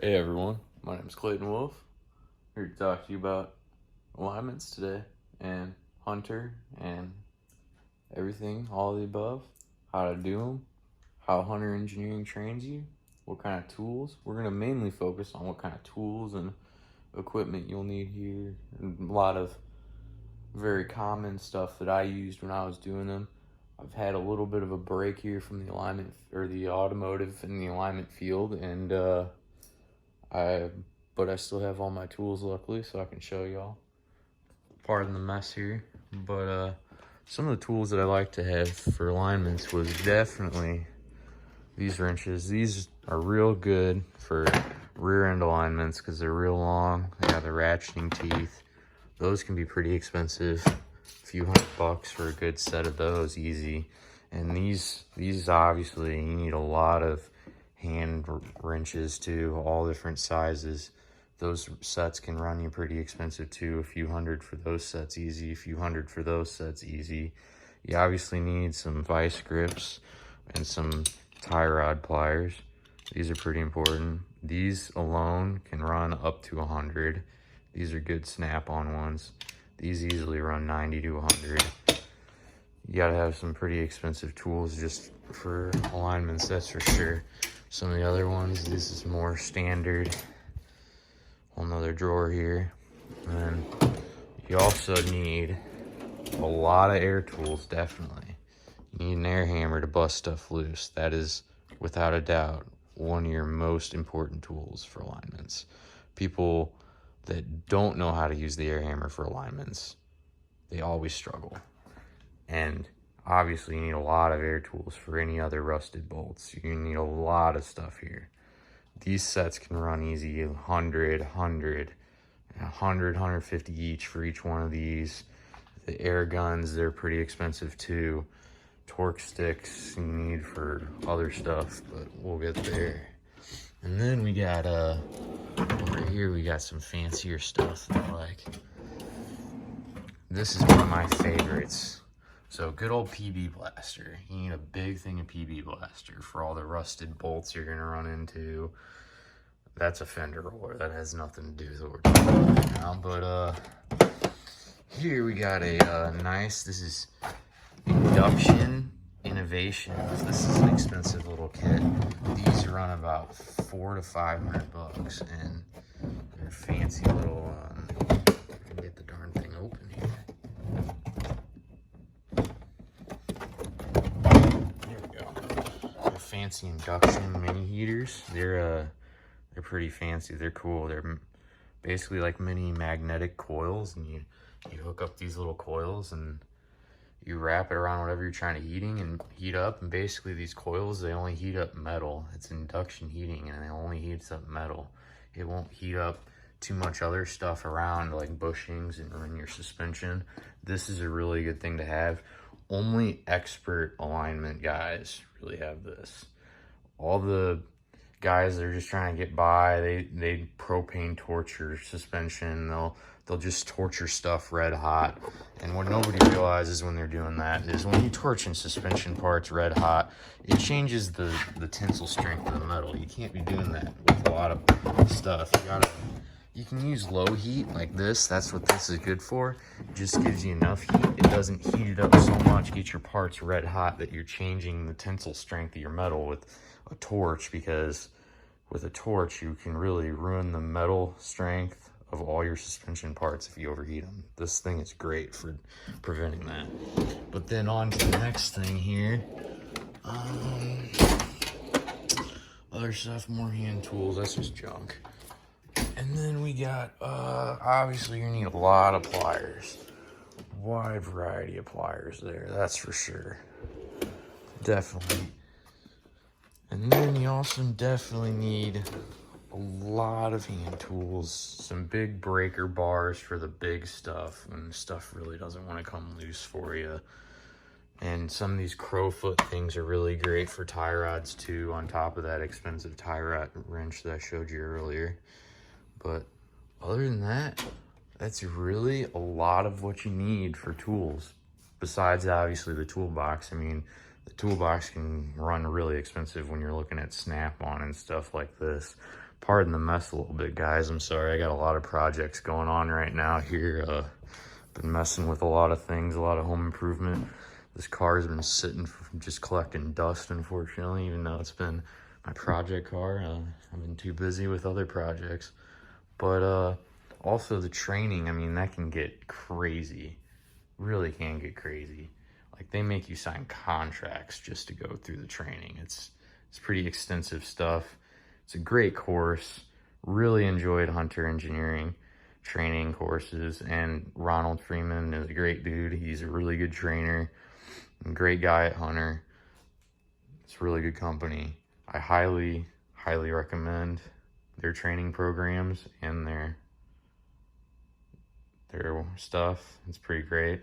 Hey everyone, my name is Clayton Wulf. Here to talk to you about alignments today and Hunter and everything, all the above, how to do them, how Hunter Engineering trains you, what kind of tools. We're going to mainly focus on what kind of tools and equipment you'll need here, and a lot of very common stuff that I used when I was doing them. I've had a little bit of a break here from the alignment or the automotive and the alignment field, and but I still have all my tools, luckily, so I can show y'all. Pardon the mess here, but some of the tools that I like to have for alignments was definitely these wrenches. These are real good for rear end alignments because they're real long. They have the ratcheting teeth. Those can be pretty expensive, a few $100 for a good set of those, easy. And these obviously you need a lot of hand wrenches too, all different sizes. Those sets can run you pretty expensive too, a few hundred for those sets easy, a few hundred for those sets easy. You obviously need some vice grips and some tie rod pliers. These are pretty important. These alone can run up to 100. These are good snap-on ones. These easily run 90 to 100. You gotta have some pretty expensive tools just for alignments, that's for sure. Some of the other ones, this is more standard. Whole nother drawer here. And then you also need a lot of air tools, definitely. You need an air hammer to bust stuff loose. That is, without a doubt, one of your most important tools for alignments. People that don't know how to use the air hammer for alignments, they always struggle. And obviously you need a lot of air tools for any other rusted bolts. You need a lot of stuff here. These sets can run easy 100, 150 each for each one of these. The air guns, they're pretty expensive too. Torque sticks you need for other stuff, but we'll get there. And then we got over here we got some fancier stuff that I like. This is one of my favorites. So good old PB blaster. You need a big thing of PB blaster for all the rusted bolts you're gonna run into. That's a fender roller. That has nothing to do with what we're talking about right now. But here we got a nice, this is Induction Innovations. This is an expensive little kit. These run about $400 to $500, and they're fancy little, I can get the darn thing open here. Fancy induction mini heaters. They're pretty fancy. They're cool. They're basically like mini magnetic coils, and you hook up these little coils and you wrap it around whatever you're trying to heat up, and basically these coils, they only heat up metal. It's induction heating, and it only heats up metal. It won't heat up too much other stuff around like bushings and in your suspension. This is a really good thing to have. Only expert alignment guys really have this. All the guys that are just trying to get by, they propane torture suspension. They'll just torture stuff red hot. And what nobody realizes when they're doing that is when you torching suspension parts red hot, it changes the tensile strength of the metal. You can't be doing that with a lot of stuff. You can use low heat like this. That's what this is good for. It just gives you enough heat. It doesn't heat it up so much, get your parts red hot, that you're changing the tensile strength of your metal with a torch, because with a torch you can really ruin the metal strength of all your suspension parts if you overheat them. This thing is great for preventing that. But then on to the next thing here. Other stuff, more hand tools, that's just junk. And then we got, obviously you need a lot of pliers. Wide variety of pliers there, that's for sure. Definitely. And then you also definitely need a lot of hand tools, some big breaker bars for the big stuff when stuff really doesn't want to come loose for you. And some of these crowfoot things are really great for tie rods too, on top of that expensive tie rod wrench that I showed you earlier. But other than that, that's really a lot of what you need for tools. Besides, obviously, the toolbox. I mean, the toolbox can run really expensive when you're looking at Snap-on and stuff like this. Pardon the mess a little bit, guys. I'm sorry. I got a lot of projects going on right now here. Been messing with a lot of things, a lot of home improvement. This car's been sitting just collecting dust, unfortunately, even though it's been my project car. I've been too busy with other projects. But also the training, I mean, that can get crazy. Really can get crazy. Like, they make you sign contracts just to go through the training. It's pretty extensive stuff. It's a great course. Really enjoyed Hunter Engineering training courses, and Ronald Freeman is a great dude. He's a really good trainer and great guy at Hunter. It's a really good company. I highly recommend their training programs and their stuff. It's pretty great.